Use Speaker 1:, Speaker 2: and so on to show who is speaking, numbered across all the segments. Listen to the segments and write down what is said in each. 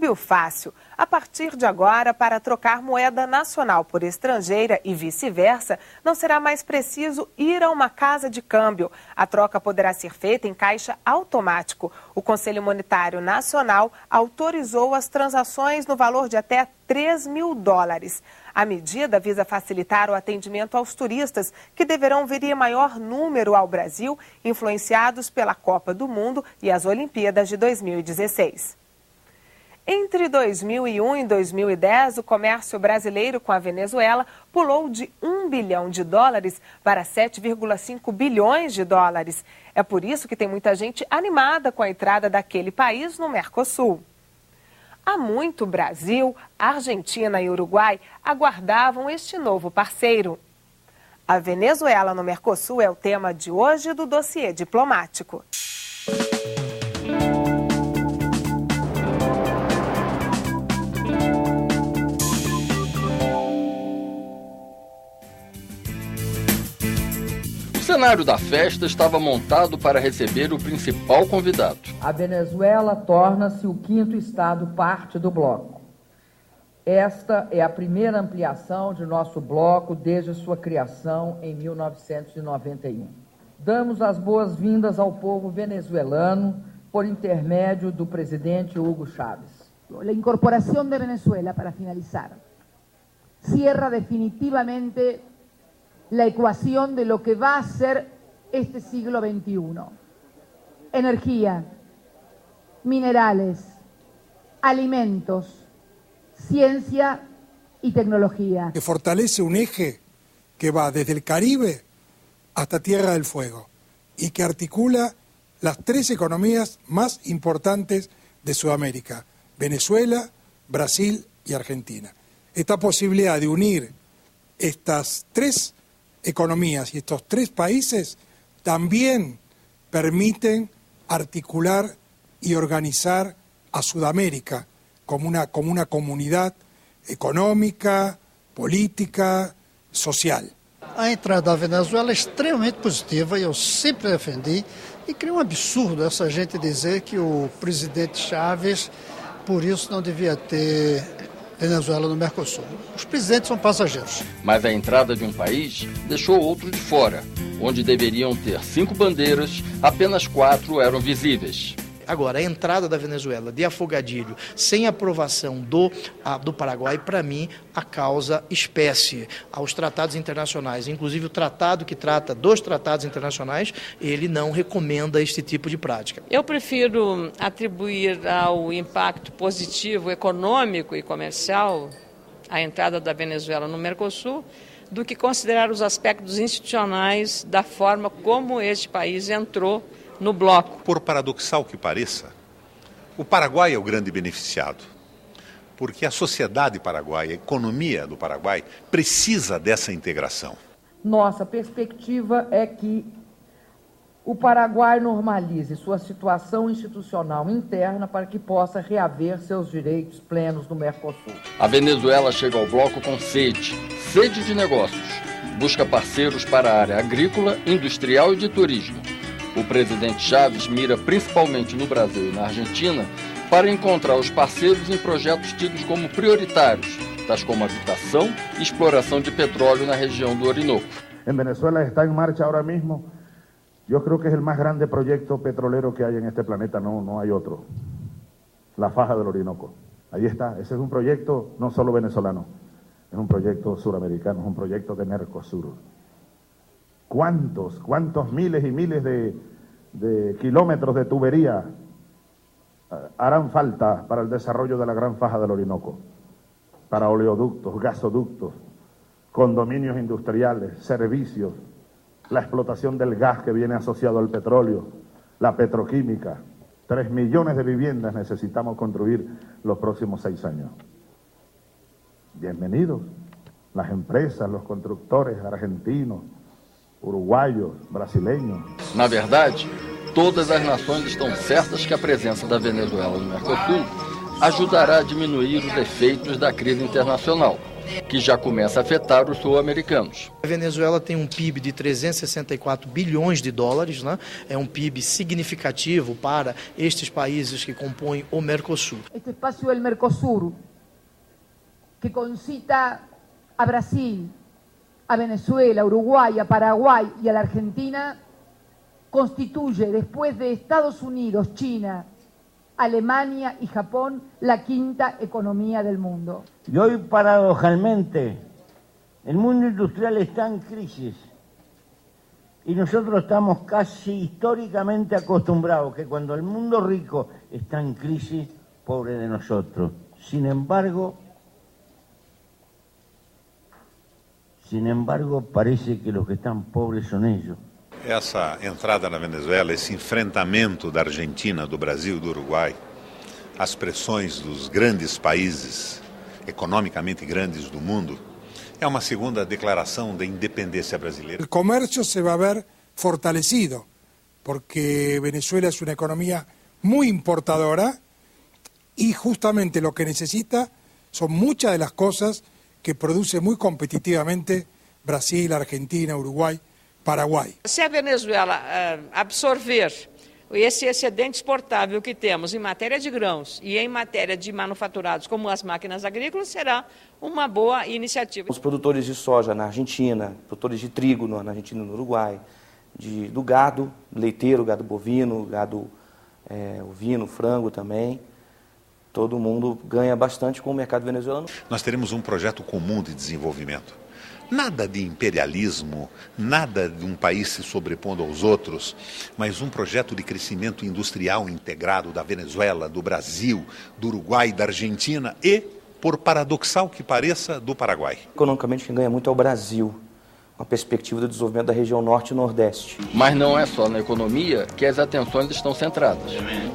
Speaker 1: Câmbio Fácil. A partir de agora, para trocar moeda nacional por estrangeira e vice-versa, não será mais preciso ir a uma casa de câmbio. A troca poderá ser feita em caixa automático. O Conselho Monetário Nacional autorizou as transações no valor de até $3.000. A medida visa facilitar o atendimento aos turistas, que deverão vir em maior número ao Brasil, influenciados pela Copa do Mundo e as Olimpíadas de 2016. Entre 2001 e 2010, o comércio brasileiro com a Venezuela pulou de $1 bilhão para $7,5 bilhões. É por isso que tem muita gente animada com a entrada daquele país no Mercosul. Há muito Brasil, Argentina e Uruguai aguardavam este novo parceiro. A Venezuela no Mercosul é o tema de hoje do Dossiê Diplomático.
Speaker 2: O cenário da festa estava montado para receber o principal convidado.
Speaker 3: A Venezuela torna-se o quinto estado parte do bloco. Esta é a primeira ampliação de nosso bloco desde sua criação em 1991. Damos as boas-vindas ao povo venezuelano por intermédio do presidente Hugo Chávez.
Speaker 4: A incorporação de Venezuela, para finalizar, cierra definitivamente la ecuación de lo que va a ser este siglo XXI. Energía, minerales, alimentos, ciencia y tecnología.
Speaker 5: Que fortalece un eje que va desde el Caribe hasta Tierra del Fuego y que articula las tres economías más importantes de Sudamérica: Venezuela, Brasil y Argentina. Esta posibilidad de unir estas tres economías y estos tres países también permiten articular y organizar a Sudamérica como una comunidad econômica, política, social.
Speaker 6: A entrada da Venezuela é extremamente positiva e eu sempre defendi, e creio um absurdo essa gente dizer que o presidente Chávez, por isso, não devia ter Venezuela no Mercosul. Os presidentes são passageiros.
Speaker 2: Mas a entrada de um país deixou outro de fora. Onde deveriam ter 5 bandeiras, apenas 4 eram visíveis.
Speaker 7: Agora, a entrada da Venezuela de afogadilho sem aprovação do Paraguai, para mim, a causa espécie aos tratados internacionais. Inclusive, o tratado que trata dos tratados internacionais, ele não recomenda este tipo de prática.
Speaker 8: Eu prefiro atribuir ao impacto positivo econômico e comercial a entrada da Venezuela no Mercosul do que considerar os aspectos institucionais da forma como este país entrou no bloco.
Speaker 9: Por paradoxal que pareça, o Paraguai é o grande beneficiado, porque a sociedade paraguaia, a economia do Paraguai, precisa dessa integração.
Speaker 3: Nossa perspectiva é que o Paraguai normalize sua situação institucional interna para que possa reaver seus direitos plenos no Mercosul.
Speaker 2: A Venezuela chega ao bloco com sede de negócios. Busca parceiros para a área agrícola, industrial e de turismo. O presidente Chávez mira principalmente no Brasil e na Argentina para encontrar os parceiros em projetos tidos como prioritários, tais como habitação e exploração de petróleo na região do Orinoco.
Speaker 10: Em Venezuela está em marcha agora mesmo, eu creo que é o mais grande projeto petrolero que há en este planeta, não há outro. La Faja del Orinoco. Ahí está, ese es un proyecto no solo venezolano, es un proyecto suramericano, es un proyecto de Mercosur. ¿Cuántos miles y miles de kilómetros de tubería harán falta para el desarrollo de la Gran Faja del Orinoco? Para oleoductos, gasoductos, condominios industriales, servicios, la explotación del gas que viene asociado al petróleo, la petroquímica. 3 millones de viviendas necesitamos construir los próximos 6 años. Bienvenidos, las empresas, los constructores argentinos, uruguaios, brasileiros.
Speaker 2: Na verdade, todas as nações estão certas que a presença da Venezuela no Mercosul ajudará a diminuir os efeitos da crise internacional. que já começa a afetar os sul-americanos.
Speaker 7: A Venezuela tem um PIB de 364 bilhões de dólares, né? É um PIB significativo para estes países que compõem o Mercosul.
Speaker 4: Este espaço do Mercosul, que concita a Brasil, a Venezuela, a Uruguay, a Paraguay y a la Argentina, constituye, después de Estados Unidos, China, Alemania y Japón, la quinta economía del mundo.
Speaker 11: Y hoy, paradojalmente, el mundo industrial está en crisis y nosotros estamos casi históricamente acostumbrados que cuando el mundo rico está en crisis, pobre de nosotros. Sin embargo, parece que los que están pobres son ellos.
Speaker 9: Essa entrada na Venezuela, esse enfrentamento da Argentina, do Brasil e do Uruguai, as pressões dos grandes países, economicamente grandes do mundo, é uma segunda declaração de independência brasileira.
Speaker 5: El comercio se va a ver fortalecido, porque Venezuela es una economía muy importadora y justamente lo que necesita son muchas de las cosas que produce muy competitivamente Brasil, Argentina, Uruguay, Paraguai.
Speaker 8: Se a Venezuela absorver esse excedente exportável que temos em matéria de grãos e em matéria de manufaturados, como as máquinas agrícolas, será uma boa iniciativa.
Speaker 12: Os produtores de soja na Argentina, produtores de trigo na Argentina e no Uruguai, do gado leiteiro, gado bovino, gado ovino, frango também. Todo mundo ganha bastante com o mercado venezuelano.
Speaker 9: Nós teremos um projeto comum de desenvolvimento. Nada de imperialismo, nada de um país se sobrepondo aos outros, mas um projeto de crescimento industrial integrado da Venezuela, do Brasil, do Uruguai, da Argentina e, por paradoxal que pareça, do Paraguai.
Speaker 12: Economicamente, quem ganha muito é o Brasil, uma perspectiva do desenvolvimento da região norte e nordeste.
Speaker 2: Mas não é só na economia que as atenções estão centradas.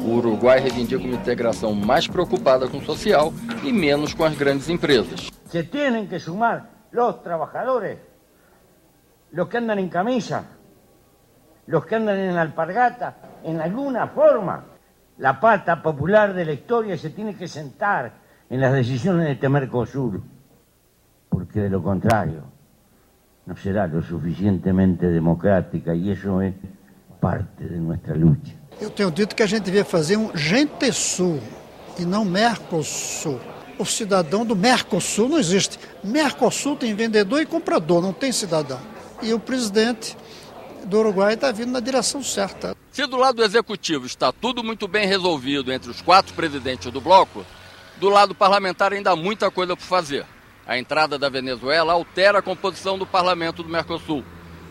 Speaker 2: O Uruguai reivindica uma integração mais preocupada com o social e menos com as grandes empresas.
Speaker 11: Se têm que sumar los trabajadores, los que andan en camisa, los que andan en alpargata, en alguna forma. La pata popular de la historia se tiene que sentar en las decisiones de este Mercosur, porque de lo contrario no será lo suficientemente democrática y eso es parte de nuestra lucha.
Speaker 6: Eu tenho dito que a gente devia fazer um Gentesul e não Mercosul. O cidadão do Mercosul não existe. Mercosul tem vendedor e comprador, não tem cidadão. E o presidente do Uruguai está vindo na direção certa.
Speaker 2: Se do lado executivo está tudo muito bem resolvido entre os 4 presidentes do bloco, do lado parlamentar ainda há muita coisa por fazer. A entrada da Venezuela altera a composição do parlamento do Mercosul.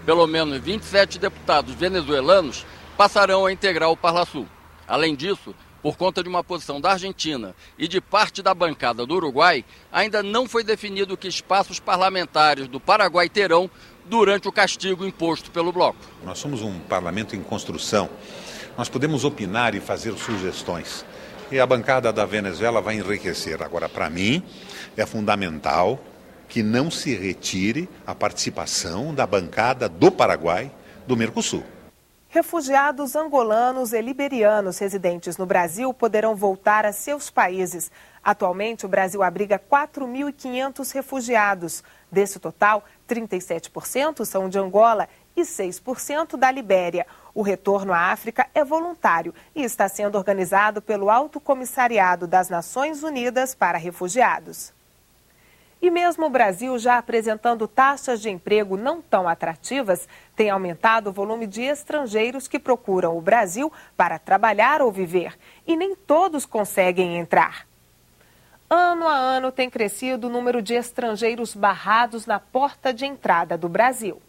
Speaker 2: Pelo menos 27 deputados venezuelanos passarão a integrar o Parlasul. Além disso, por conta de uma posição da Argentina e de parte da bancada do Uruguai, ainda não foi definido que espaços parlamentares do Paraguai terão durante o castigo imposto pelo bloco.
Speaker 9: Nós somos um parlamento em construção. Nós podemos opinar e fazer sugestões. E a bancada da Venezuela vai enriquecer. Agora, para mim, é fundamental que não se retire a participação da bancada do Paraguai do Mercosul.
Speaker 1: Refugiados angolanos e liberianos residentes no Brasil poderão voltar a seus países. Atualmente, o Brasil abriga 4.500 refugiados. Desse total, 37% são de Angola e 6% da Libéria. O retorno à África é voluntário e está sendo organizado pelo Alto Comissariado das Nações Unidas para Refugiados. E mesmo o Brasil já apresentando taxas de emprego não tão atrativas, tem aumentado o volume de estrangeiros que procuram o Brasil para trabalhar ou viver. E nem todos conseguem entrar. Ano a ano tem crescido o número de estrangeiros barrados na porta de entrada do Brasil.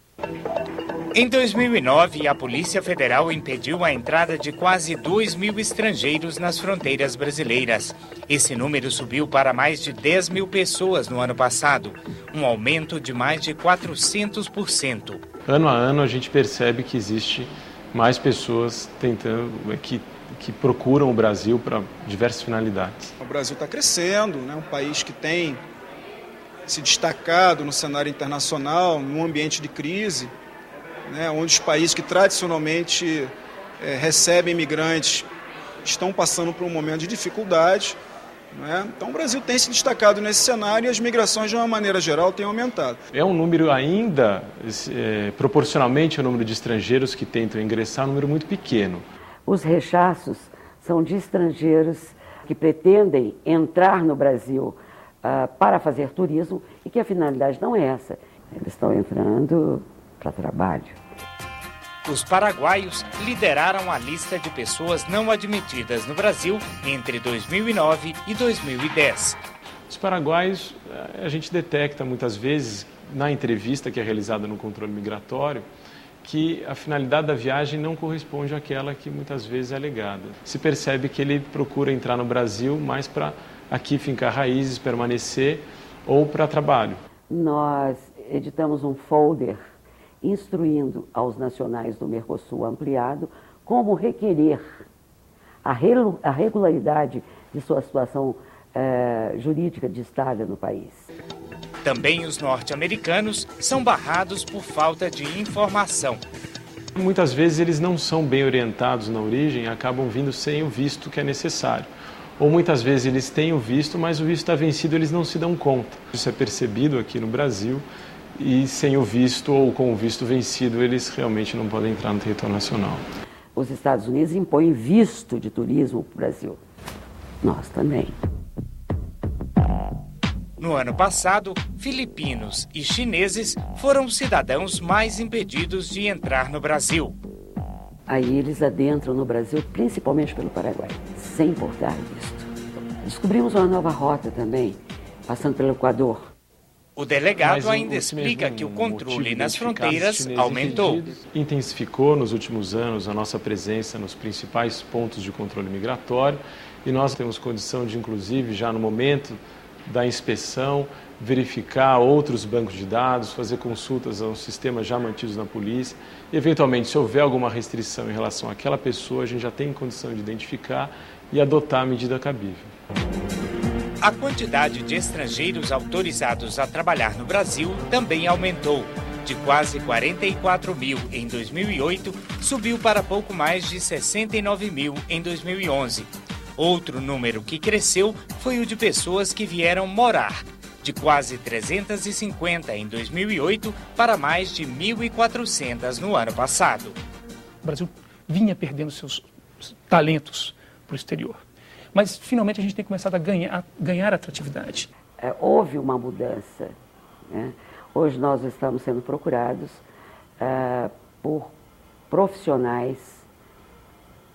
Speaker 13: Em 2009, a Polícia Federal impediu a entrada de quase 2.000 estrangeiros nas fronteiras brasileiras. Esse número subiu para mais de 10 mil pessoas no ano passado, um aumento de mais de 400%.
Speaker 14: Ano a ano a gente percebe que existe mais pessoas que procuram o Brasil para diversas finalidades.
Speaker 15: O Brasil está crescendo, né? Um país que tem se destacado no cenário internacional, num ambiente de crise, né, onde os países que tradicionalmente recebem imigrantes estão passando por um momento de dificuldade Então o Brasil tem se destacado nesse cenário e as migrações, de uma maneira geral, têm aumentado.
Speaker 14: É um número ainda, proporcionalmente ao número de estrangeiros que tentam ingressar, um número muito pequeno.
Speaker 16: Os rechaços são de estrangeiros que pretendem entrar no Brasil para fazer turismo e que a finalidade não é essa. Eles estão entrando para trabalho.
Speaker 13: Os paraguaios lideraram a lista de pessoas não admitidas no Brasil entre 2009 e 2010.
Speaker 14: Os paraguaios, a gente detecta muitas vezes, na entrevista que é realizada no controle migratório, que a finalidade da viagem não corresponde àquela que muitas vezes é alegada. Se percebe que ele procura entrar no Brasil mais para aqui fincar raízes, permanecer ou para trabalho.
Speaker 16: Nós editamos um folder instruindo aos nacionais do Mercosul ampliado como requerer a regularidade de sua situação jurídica de estada no país.
Speaker 13: Também os norte-americanos são barrados por falta de informação.
Speaker 14: Muitas vezes eles não são bem orientados na origem e acabam vindo sem o visto que é necessário. Ou muitas vezes eles têm o visto, mas o visto está vencido e eles não se dão conta. Isso é percebido aqui no Brasil e sem o visto ou com o visto vencido eles realmente não podem entrar no território nacional.
Speaker 16: Os Estados Unidos impõem visto de turismo para o Brasil. Nós também.
Speaker 13: No ano passado, filipinos e chineses foram os cidadãos mais impedidos de entrar no Brasil.
Speaker 16: Aí eles adentram no Brasil, principalmente pelo Paraguai, sem portar visto. Descobrimos uma nova rota também, passando pelo Equador.
Speaker 13: O delegado ainda explica que o controle nas fronteiras aumentou.
Speaker 14: Intensificou nos últimos anos a nossa presença nos principais pontos de controle migratório e nós temos condição de, inclusive, já no momento da inspeção, verificar outros bancos de dados, fazer consultas aos sistemas já mantidos na polícia. E, eventualmente, se houver alguma restrição em relação àquela pessoa, a gente já tem condição de identificar e adotar a medida cabível.
Speaker 13: A quantidade de estrangeiros autorizados a trabalhar no Brasil também aumentou. De quase 44 mil em 2008, subiu para pouco mais de 69 mil em 2011. Outro número que cresceu foi o de pessoas que vieram morar, de quase 350 em 2008 para mais de 1.400 no ano passado.
Speaker 17: O Brasil vinha perdendo seus talentos para o exterior. Mas, finalmente, a gente tem começado a ganhar atratividade.
Speaker 16: Houve uma mudança, né? Hoje nós estamos sendo procurados por profissionais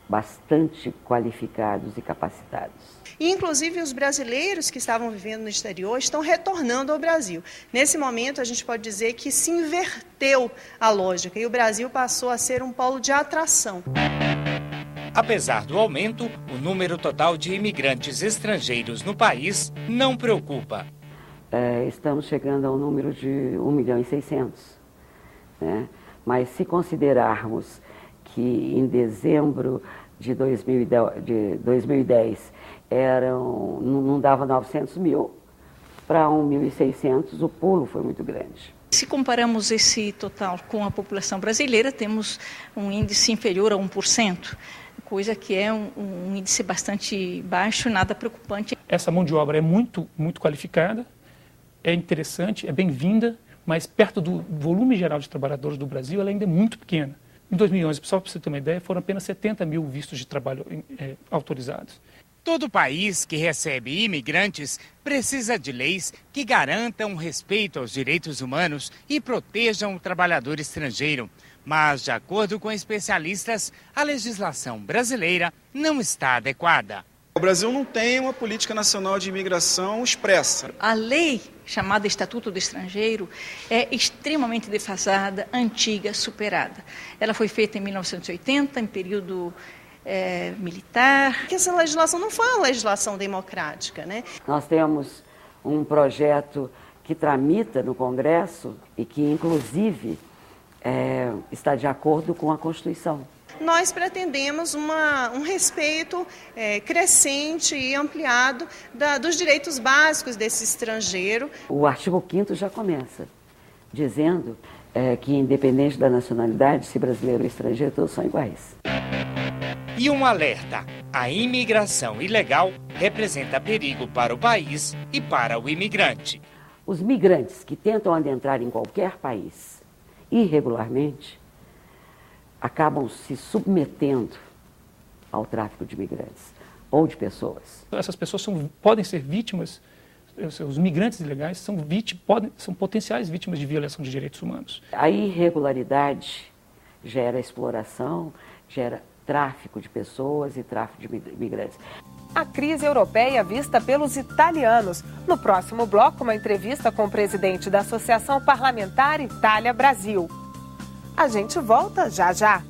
Speaker 16: bastante qualificados e capacitados.
Speaker 18: E, inclusive, os brasileiros que estavam vivendo no exterior estão retornando ao Brasil. Nesse momento, a gente pode dizer que se inverteu a lógica e o Brasil passou a ser um polo de atração.
Speaker 13: Apesar do aumento, o número total de imigrantes estrangeiros no país não preocupa.
Speaker 16: Estamos chegando ao número de 1.600.000, né? Mas se considerarmos que em dezembro de 2010 não dava 900 mil, para 1.600.000 o pulo foi muito grande.
Speaker 19: Se comparamos esse total com a população brasileira, temos um índice inferior a 1%. Coisa que é um índice bastante baixo, nada preocupante.
Speaker 17: Essa mão de obra é muito qualificada, é interessante, é bem-vinda, mas perto do volume geral de trabalhadores do Brasil, ela ainda é muito pequena. Em 2011, só para você ter uma ideia, foram apenas 70 mil vistos de trabalho autorizados.
Speaker 13: Todo país que recebe imigrantes precisa de leis que garantam respeito aos direitos humanos e protejam o trabalhador estrangeiro. Mas, de acordo com especialistas, a legislação brasileira não está adequada.
Speaker 15: O Brasil não tem uma política nacional de imigração expressa.
Speaker 19: A lei chamada Estatuto do Estrangeiro é extremamente defasada, antiga, superada. Ela foi feita em 1980, em período militar.
Speaker 18: Porque essa legislação não foi uma legislação democrática, né?
Speaker 16: Nós temos um projeto que tramita no Congresso e que, inclusive, está de acordo com a Constituição.
Speaker 18: Nós pretendemos um respeito crescente e ampliado dos direitos básicos desse estrangeiro.
Speaker 16: O artigo 5º já começa dizendo que, independente da nacionalidade, se brasileiro ou estrangeiro, todos são iguais.
Speaker 13: E um alerta: a imigração ilegal representa perigo para o país e para o imigrante.
Speaker 16: Os migrantes que tentam adentrar em qualquer país irregularmente acabam se submetendo ao tráfico de migrantes ou de pessoas.
Speaker 17: Essas pessoas podem ser vítimas, os migrantes ilegais são potenciais vítimas de violação de direitos humanos.
Speaker 16: A irregularidade gera exploração, gera tráfico de pessoas e tráfico de migrantes.
Speaker 1: A crise europeia vista pelos italianos. No próximo bloco, uma entrevista com o presidente da Associação Parlamentar Itália-Brasil. A gente volta já já.